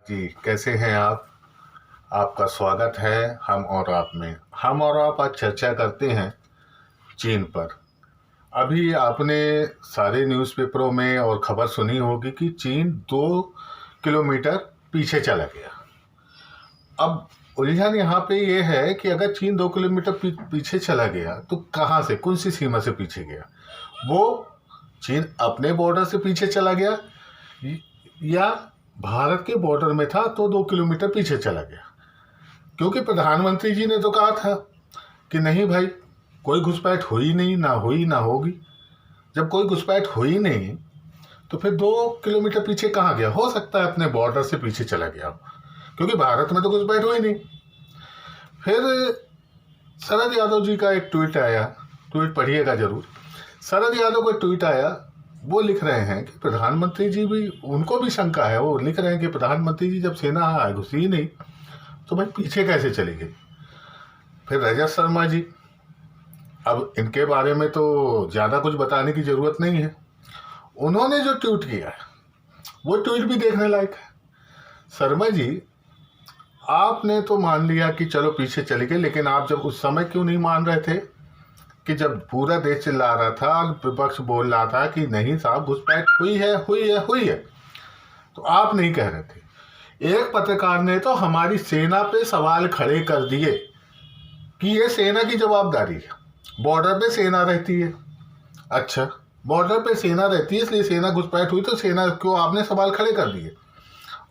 जी, कैसे हैं आप? आपका स्वागत है हम और आप में। हम और आप आज चर्चा करते हैं चीन पर। अभी आपने सारे न्यूज़पेपरों में और खबर सुनी होगी कि चीन 2 किलोमीटर पीछे चला गया। अब उलझन यहाँ पे ये है कि अगर चीन 2 किलोमीटर पीछे चला गया तो कहाँ से, कौन सी सीमा से पीछे गया? वो चीन अपने बॉर्डर से पीछे चला गया या भारत के बॉर्डर में था तो 2 किलोमीटर पीछे चला गया? क्योंकि प्रधानमंत्री जी ने तो कहा था कि नहीं भाई, कोई घुसपैठ हुई नहीं, ना हुई ना होगी। जब कोई घुसपैठ हुई नहीं तो फिर 2 किलोमीटर पीछे कहाँ गया? हो सकता है अपने बॉर्डर से पीछे चला गया हो, क्योंकि भारत में तो घुसपैठ हुई नहीं। फिर शरद यादव जी का एक ट्वीट आया, ट्वीट पढ़िएगा जरूर। शरद यादव का ट्वीट आया, वो लिख रहे हैं कि प्रधानमंत्री जी भी, उनको भी शंका है, वो लिख रहे हैं कि प्रधानमंत्री जी जब सेना घुसी नहीं तो भाई पीछे कैसे चली गई? फिर रजत शर्मा जी, अब इनके बारे में तो ज़्यादा कुछ बताने की ज़रूरत नहीं है। उन्होंने जो ट्वीट किया है वो ट्वीट भी देखने लायक है। शर्मा जी, आपने तो मान लिया कि चलो पीछे चले गए, लेकिन आप जब उस समय क्यों नहीं मान रहे थे कि जब पूरा देश चिल्ला रहा था, विपक्ष बोल रहा था कि नहीं साहब घुसपैठ हुई है हुई है हुई है, तो आप नहीं कह रहे थे। एक पत्रकार ने तो हमारी सेना पे सवाल खड़े कर दिए कि ये सेना की जवाबदारी है, बॉर्डर पे सेना रहती है। अच्छा, बॉर्डर पे सेना रहती है इसलिए सेना घुसपैठ हुई, तो सेना क्यों आपने सवाल खड़े कर दिए?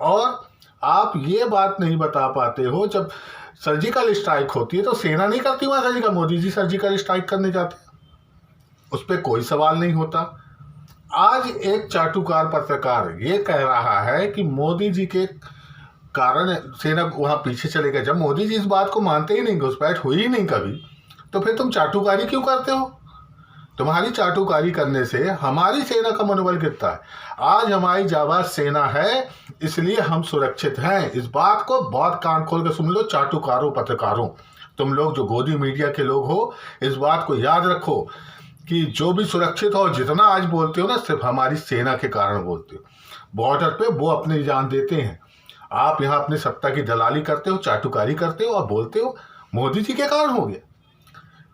और आप ये बात नहीं बता पाते हो, जब सर्जिकल स्ट्राइक होती है तो सेना नहीं करती वहां surgical, Modi ji surgical strike करने जाते हैं, उस पर कोई सवाल नहीं होता। आज एक चाटुकार पत्रकार ये कह रहा है कि मोदी जी के कारण सेना वहां पीछे चले गए। जब मोदी जी इस बात को मानते ही नहीं, घुसपैठ हुई ही नहीं कभी, तो फिर तुम चाटुकारी क्यों करते हो? तुम्हारी चाटुकारी करने से हमारी सेना का मनोबल गिरता है। आज हमारी जाबाज सेना है, इसलिए हम सुरक्षित हैं। इस बात को बहुत कान खोल के सुन लो चाटुकारों, पत्रकारों, तुम लोग जो गोदी मीडिया के लोग हो, इस बात को याद रखो कि जो भी सुरक्षित हो, जितना आज बोलते हो ना, सिर्फ हमारी सेना के कारण बोलते हो। बॉर्डर पे वो अपनी जान देते हैं, आप यहाँ अपनी सत्ता की दलाली करते हो, चाटुकारी करते हो और बोलते हो मोदी जी के कारण हो गया।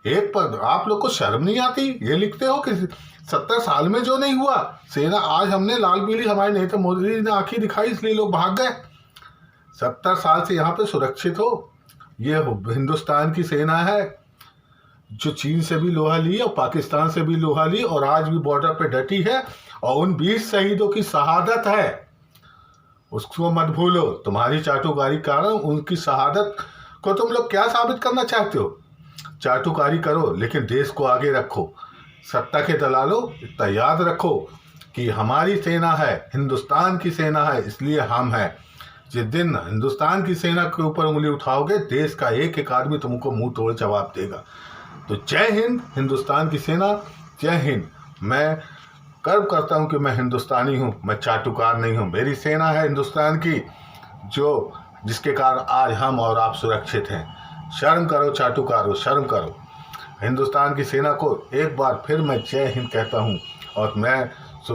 एक पर आप लोग को शर्म नहीं आती? ये लिखते हो कि 70 साल में जो नहीं हुआ सेना, आज हमने लाल पीली हमारे नेता मोदी जी ने आंखें दिखाई इसलिए लोग भाग गए। 70 साल से यहाँ पे सुरक्षित हो। ये हिंदुस्तान की सेना है जो चीन से भी लोहा ली और पाकिस्तान से भी लोहा ली और आज भी बॉर्डर पे डटी है, और उन 20 शहीदों की शहादत है, उसको मत भूलो। तुम्हारी चाटुकारी कारण उनकी शहादत को तुम लोग क्या साबित करना चाहते हो? चाटुकारी करो लेकिन देश को आगे रखो। सत्ता के दलालों, इतना याद रखो कि हमारी सेना है, हिंदुस्तान की सेना है, इसलिए हम हैं। जिस दिन हिंदुस्तान की सेना के ऊपर उंगली उठाओगे, देश का एक एक आदमी तुमको मुंह तोड़ जवाब देगा। तो जय हिंद, हिंदुस्तान की सेना, जय हिंद। मैं गर्व करता हूं कि मैं हिंदुस्तानी हूं, मैं चाटुकार नहीं हूं। मेरी सेना है हिंदुस्तान की, जो जिसके कारण आज हम और आप सुरक्षित हैं। शर्म करो चाटुकारो, शर्म करो। हिंदुस्तान की सेना को एक बार फिर मैं जय हिंद कहता हूं, और मैं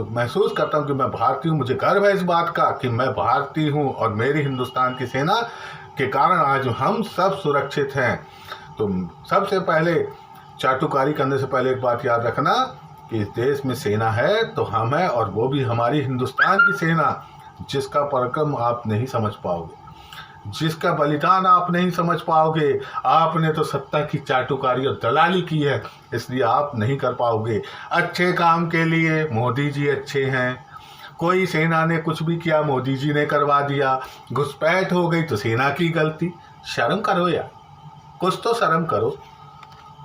महसूस करता हूं कि मैं भारतीय हूं। मुझे गर्व है इस बात का कि मैं भारतीय हूं, और मेरी हिंदुस्तान की सेना के कारण आज हम सब सुरक्षित हैं। तो सबसे पहले चाटुकारी करने से पहले एक बात याद रखना कि इस देश में सेना है तो हम हैं, और वो भी हमारी हिंदुस्तान की सेना, जिसका पराक्रम आप नहीं समझ पाओगे, जिसका बलिदान आप नहीं समझ पाओगे। आपने तो सत्ता की चाटुकारी और दलाली की है, इसलिए आप नहीं कर पाओगे। अच्छे काम के लिए मोदी जी अच्छे हैं, कोई सेना ने कुछ भी किया मोदी जी ने करवा दिया। घुसपैठ हो गई तो सेना की गलती। शर्म करो यार, कुछ तो शर्म करो।